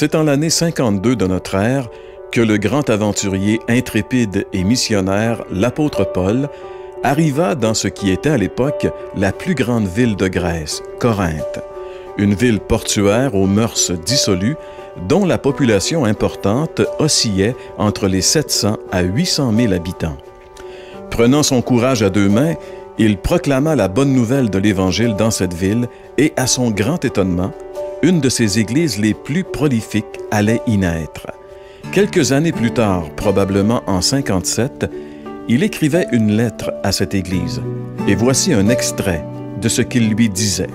C'est en l'année 52 de notre ère que le grand aventurier intrépide et missionnaire, l'apôtre Paul, arriva dans ce qui était à l'époque la plus grande ville de Grèce, Corinthe, une ville portuaire aux mœurs dissolues, dont la population importante oscillait entre les 700 à 800 000 habitants. Prenant son courage à deux mains, il proclama la bonne nouvelle de l'Évangile dans cette ville et, à son grand étonnement, une de ses églises les plus prolifiques allait y naître. Quelques années plus tard, probablement en 57, il écrivait une lettre à cette église, et voici un extrait de ce qu'il lui disait.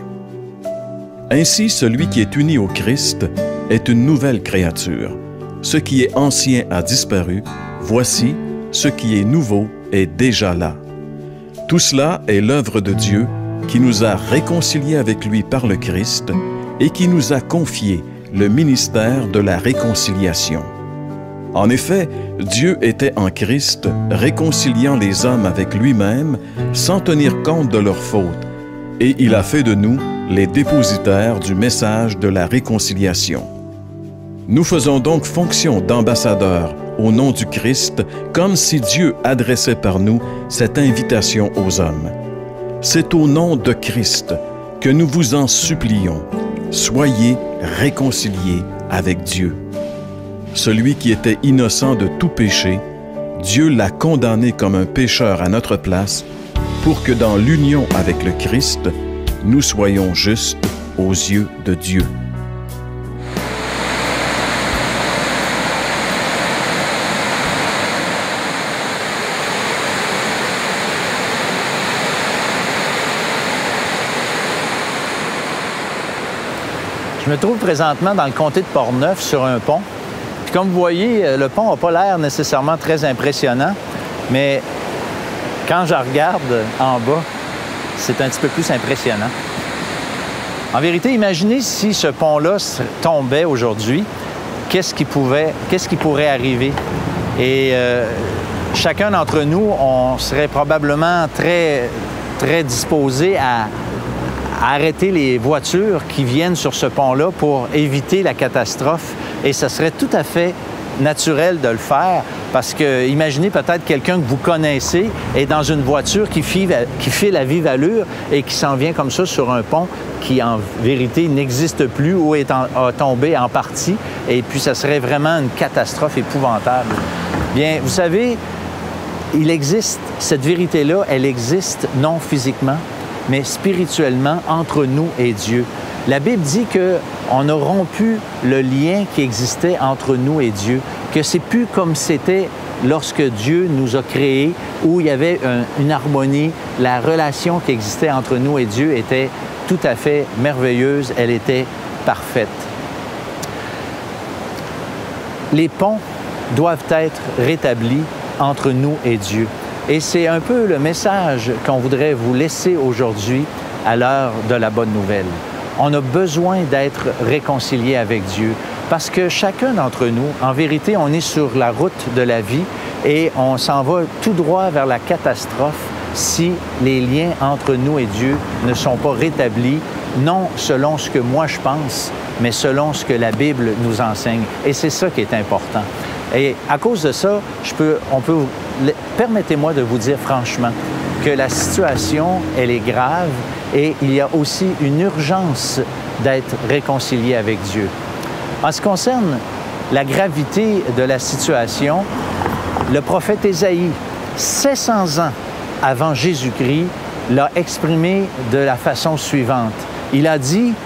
« Ainsi, celui qui est uni au Christ est une nouvelle créature. Ce qui est ancien a disparu, voici, ce qui est nouveau est déjà là. Tout cela est l'œuvre de Dieu qui nous a réconciliés avec lui par le Christ et qui nous a confié le ministère de la réconciliation. En effet, Dieu était en Christ, réconciliant les hommes avec lui-même sans tenir compte de leurs fautes, et il a fait de nous les dépositaires du message de la réconciliation. Nous faisons donc fonction d'ambassadeurs au nom du Christ, comme si Dieu adressait par nous cette invitation aux hommes. C'est au nom de Christ que nous vous en supplions. Soyez réconciliés avec Dieu. Celui qui était innocent de tout péché, Dieu l'a condamné comme un pécheur à notre place, pour que dans l'union avec le Christ, nous soyons justes aux yeux de Dieu. » Je me trouve présentement dans le comté de Portneuf sur un pont. Puis comme vous voyez, le pont n'a pas l'air nécessairement très impressionnant, mais quand je regarde en bas, c'est un petit peu plus impressionnant. En vérité, imaginez si ce pont-là tombait aujourd'hui, qu'est-ce qui pourrait arriver? Et chacun d'entre nous, on serait probablement très disposé à arrêter les voitures qui viennent sur ce pont-là pour éviter la catastrophe. Et ce serait tout à fait naturel de le faire parce que, imaginez peut-être quelqu'un que vous connaissez est dans une voiture qui file à vive allure et qui s'en vient comme ça sur un pont qui, en vérité, n'existe plus ou a tombé en partie. Et puis, ça serait vraiment une catastrophe épouvantable. Bien, vous savez, il existe, cette vérité-là, elle existe non physiquement, mais spirituellement entre nous et Dieu. La Bible dit qu'on a rompu le lien qui existait entre nous et Dieu, que c'est plus comme c'était lorsque Dieu nous a créés, où il y avait une harmonie, la relation qui existait entre nous et Dieu était tout à fait merveilleuse, elle était parfaite. Les ponts doivent être rétablis entre nous et Dieu. Et c'est un peu le message qu'on voudrait vous laisser aujourd'hui à l'heure de la bonne nouvelle. On a besoin d'être réconciliés avec Dieu parce que chacun d'entre nous, en vérité, on est sur la route de la vie et on s'en va tout droit vers la catastrophe si les liens entre nous et Dieu ne sont pas rétablis, non selon ce que moi je pense, mais selon ce que la Bible nous enseigne. Et c'est ça qui est important. Et à cause de ça, permettez-moi de vous dire franchement que la situation, elle est grave et il y a aussi une urgence d'être réconcilié avec Dieu. En ce qui concerne la gravité de la situation, le prophète Ésaïe, 700 ans avant Jésus-Christ, l'a exprimé de la façon suivante. Il a dit: «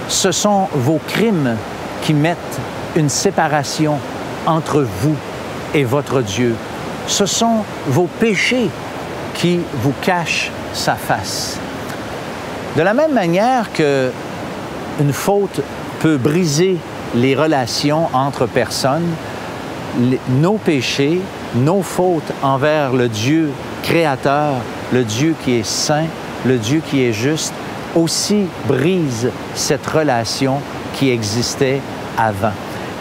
Ce sont vos crimes qui mettent une séparation entre vous et votre Dieu. Ce sont vos péchés qui vous cachent sa face. » De la même manière qu'une faute peut briser les relations entre personnes, nos péchés, nos fautes envers le Dieu créateur, le Dieu qui est saint, le Dieu qui est juste, aussi brisent cette relation qui existait avant.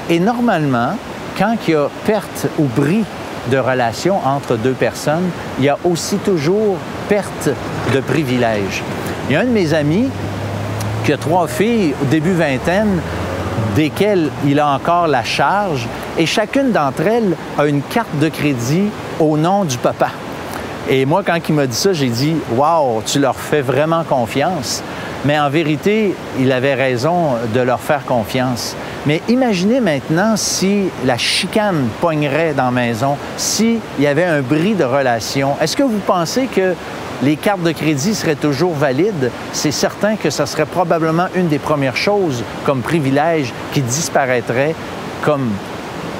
Et normalement, quand il y a perte ou bris de relation entre deux personnes, il y a aussi toujours perte de privilèges. Il y a un de mes amis, qui a 3 filles, au début vingtaine, desquelles il a encore la charge, et chacune d'entre elles a une carte de crédit au nom du papa. Et moi, quand il m'a dit ça, j'ai dit « Wow, tu leur fais vraiment confiance ». Mais en vérité, il avait raison de leur faire confiance. Mais imaginez maintenant si la chicane pognerait dans la maison, s'il y avait un bris de relation. Est-ce que vous pensez que les cartes de crédit seraient toujours valides? C'est certain que ça serait probablement une des premières choses comme privilège qui disparaîtrait comme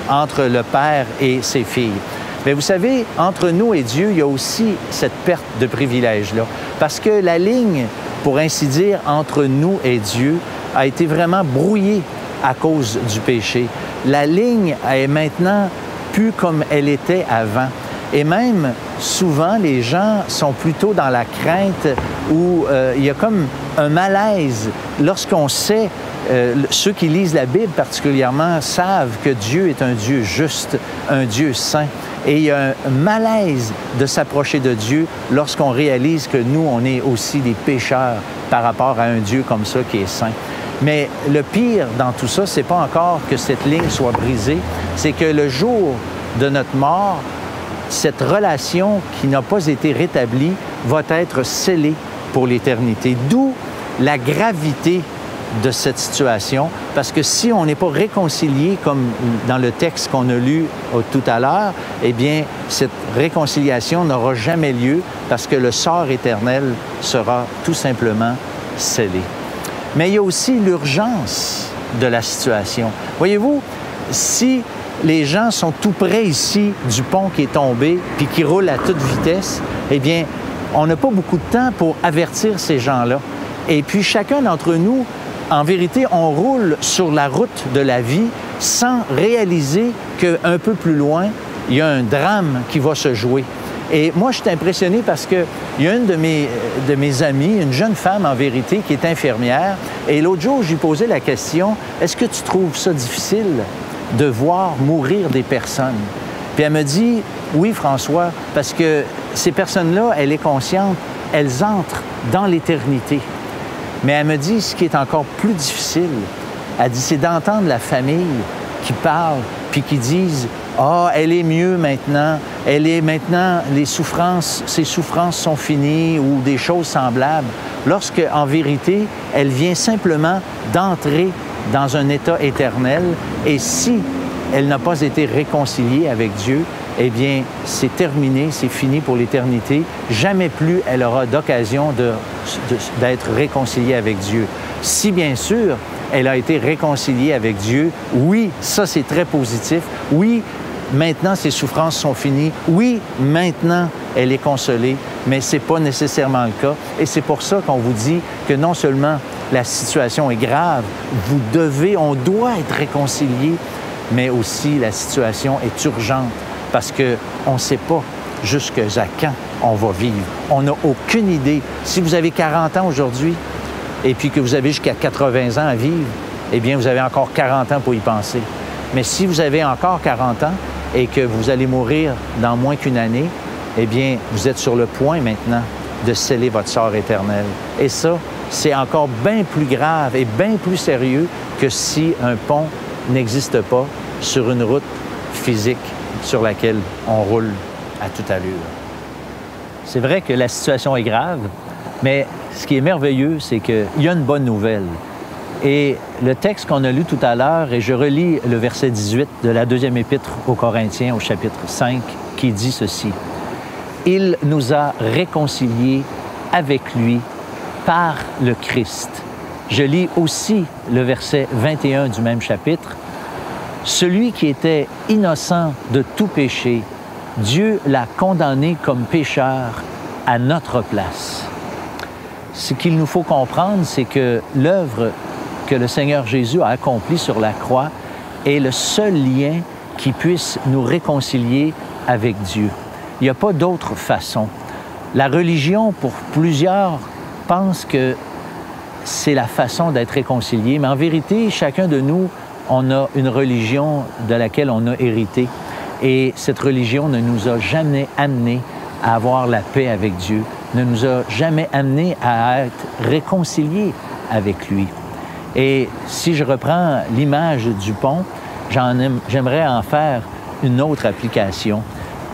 entre le père et ses filles. Mais vous savez, entre nous et Dieu, il y a aussi cette perte de privilège-là. Parce que la ligne, pour ainsi dire, entre nous et Dieu a été vraiment brouillée à cause du péché. La ligne est maintenant plus comme elle était avant. Et même, souvent, les gens sont plutôt dans la crainte où il y a comme un malaise lorsqu'on sait, ceux qui lisent la Bible particulièrement savent que Dieu est un Dieu juste, un Dieu saint. Et il y a un malaise de s'approcher de Dieu lorsqu'on réalise que nous, on est aussi des pécheurs par rapport à un Dieu comme ça qui est saint. Mais le pire dans tout ça, c'est pas encore que cette ligne soit brisée, c'est que le jour de notre mort, cette relation qui n'a pas été rétablie va être scellée pour l'éternité. D'où la gravité de cette situation, parce que si on n'est pas réconcilié, comme dans le texte qu'on a lu tout à l'heure, eh bien, cette réconciliation n'aura jamais lieu parce que le sort éternel sera tout simplement scellé. Mais il y a aussi l'urgence de la situation. Voyez-vous, si les gens sont tout près ici du pont qui est tombé puis qui roule à toute vitesse, eh bien, on n'a pas beaucoup de temps pour avertir ces gens-là. Et puis, chacun d'entre nous, en vérité, on roule sur la route de la vie sans réaliser qu'un peu plus loin, il y a un drame qui va se jouer. Et moi, je suis impressionné parce qu'il y a une de mes amies, une jeune femme en vérité, qui est infirmière. Et l'autre jour, je lui posais la question, « Est-ce que tu trouves ça difficile de voir mourir des personnes? » Puis elle me dit, « Oui, François, parce que ces personnes-là, elle est consciente, elles entrent dans l'éternité. » Mais elle me dit, ce qui est encore plus difficile, elle dit, c'est d'entendre la famille qui parle, puis qui disent, « Ah, elle est mieux maintenant, elle est maintenant, ses souffrances sont finies » ou des choses semblables, lorsque, en vérité, elle vient simplement d'entrer dans un état éternel. Et si elle n'a pas été réconciliée avec Dieu, eh bien, c'est terminé, c'est fini pour l'éternité. Jamais plus elle aura d'occasion d'être réconciliée avec Dieu. Si, bien sûr, elle a été réconciliée avec Dieu, oui, ça, c'est très positif. Oui, maintenant, ses souffrances sont finies. Oui, maintenant, elle est consolée, mais ce n'est pas nécessairement le cas. Et c'est pour ça qu'on vous dit que non seulement la situation est grave, on doit être réconciliés, mais aussi la situation est urgente parce qu'on ne sait pas jusqu'à quand on va vivre. On n'a aucune idée. Si vous avez 40 ans aujourd'hui et puis que vous avez jusqu'à 80 ans à vivre, eh bien, vous avez encore 40 ans pour y penser. Mais si vous avez encore 40 ans et que vous allez mourir dans moins qu'une année, eh bien, vous êtes sur le point maintenant de sceller votre sort éternel. Et ça, c'est encore bien plus grave et bien plus sérieux que si un pont n'existe pas sur une route physique sur laquelle on roule à toute allure. C'est vrai que la situation est grave, mais ce qui est merveilleux, c'est qu'il y a une bonne nouvelle. Et le texte qu'on a lu tout à l'heure, et je relis le verset 18 de la deuxième épître aux Corinthiens au chapitre 5, qui dit ceci. « Il nous a réconciliés avec lui par le Christ. » Je lis aussi le verset 21 du même chapitre. « Celui qui était innocent de tout péché, Dieu l'a condamné comme pécheur à notre place. » Ce qu'il nous faut comprendre, c'est que l'œuvre que le Seigneur Jésus a accomplie sur la croix est le seul lien qui puisse nous réconcilier avec Dieu. Il n'y a pas d'autre façon. La religion, pour plusieurs, pense que c'est la façon d'être réconcilié, mais en vérité, chacun de nous, on a une religion de laquelle on a hérité. Et cette religion ne nous a jamais amenés à avoir la paix avec Dieu, ne nous a jamais amenés à être réconciliés avec lui. Et si je reprends l'image du pont, j'aimerais en faire une autre application.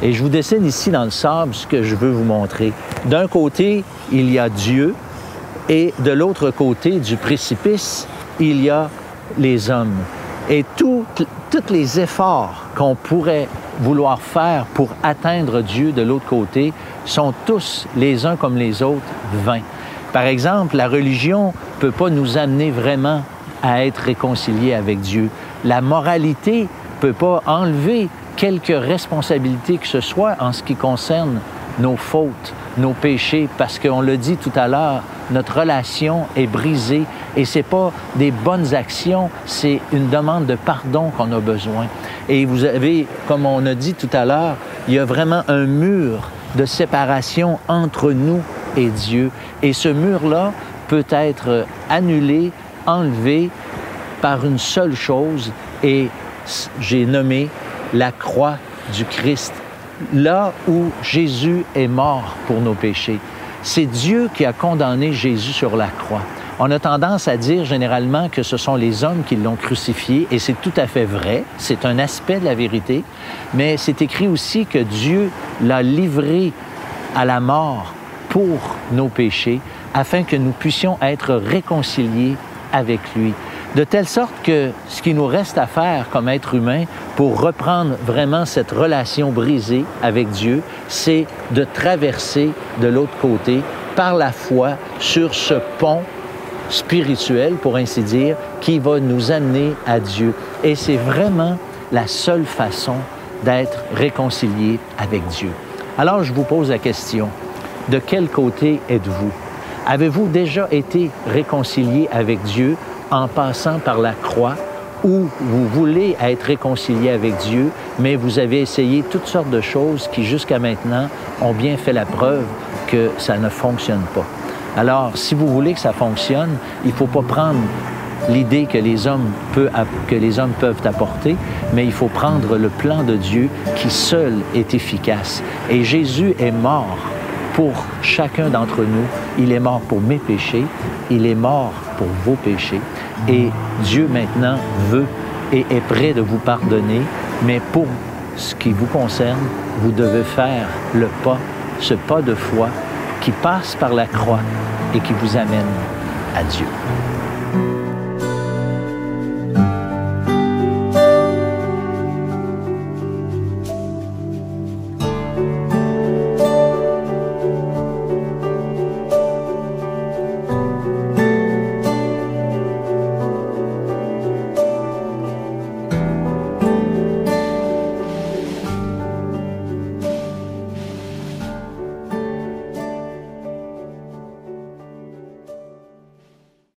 Et je vous dessine ici dans le sable ce que je veux vous montrer. D'un côté, il y a Dieu, et de l'autre côté du précipice, il y a les hommes. Et tous les efforts qu'on pourrait vouloir faire pour atteindre Dieu de l'autre côté sont tous, les uns comme les autres, vains. Par exemple, la religion ne peut pas nous amener vraiment à être réconciliés avec Dieu. La moralité ne peut pas enlever quelque responsabilité que ce soit en ce qui concerne nos fautes, nos péchés, parce qu'on l'a dit tout à l'heure, notre relation est brisée et ce n'est pas des bonnes actions, c'est une demande de pardon qu'on a besoin. Et vous avez, comme on a dit tout à l'heure, il y a vraiment un mur de séparation entre nous et Dieu. Et ce mur-là peut être annulé, enlevé par une seule chose, et j'ai nommé la croix du Christ. Là où Jésus est mort pour nos péchés. C'est Dieu qui a condamné Jésus sur la croix. On a tendance à dire généralement que ce sont les hommes qui l'ont crucifié, et c'est tout à fait vrai, c'est un aspect de la vérité, mais c'est écrit aussi que Dieu l'a livré à la mort pour nos péchés, afin que nous puissions être réconciliés avec lui. De telle sorte que ce qui nous reste à faire comme être humain pour reprendre vraiment cette relation brisée avec Dieu, c'est de traverser de l'autre côté par la foi sur ce pont spirituel, pour ainsi dire, qui va nous amener à Dieu. Et c'est vraiment la seule façon d'être réconcilié avec Dieu. Alors, je vous pose la question, de quel côté êtes-vous? Avez-vous déjà été réconcilié avec Dieu en passant par la croix, ou vous voulez être réconcilié avec Dieu, mais vous avez essayé toutes sortes de choses qui, jusqu'à maintenant, ont bien fait la preuve que ça ne fonctionne pas. Alors, si vous voulez que ça fonctionne, il ne faut pas prendre l'idée que les hommes peuvent apporter, mais il faut prendre le plan de Dieu qui seul est efficace. Et Jésus est mort pour chacun d'entre nous. Il est mort pour mes péchés, il est mort pour vos péchés. Et Dieu maintenant veut et est prêt de vous pardonner, mais pour ce qui vous concerne, vous devez faire le pas, ce pas de foi qui passe par la croix et qui vous amène à Dieu.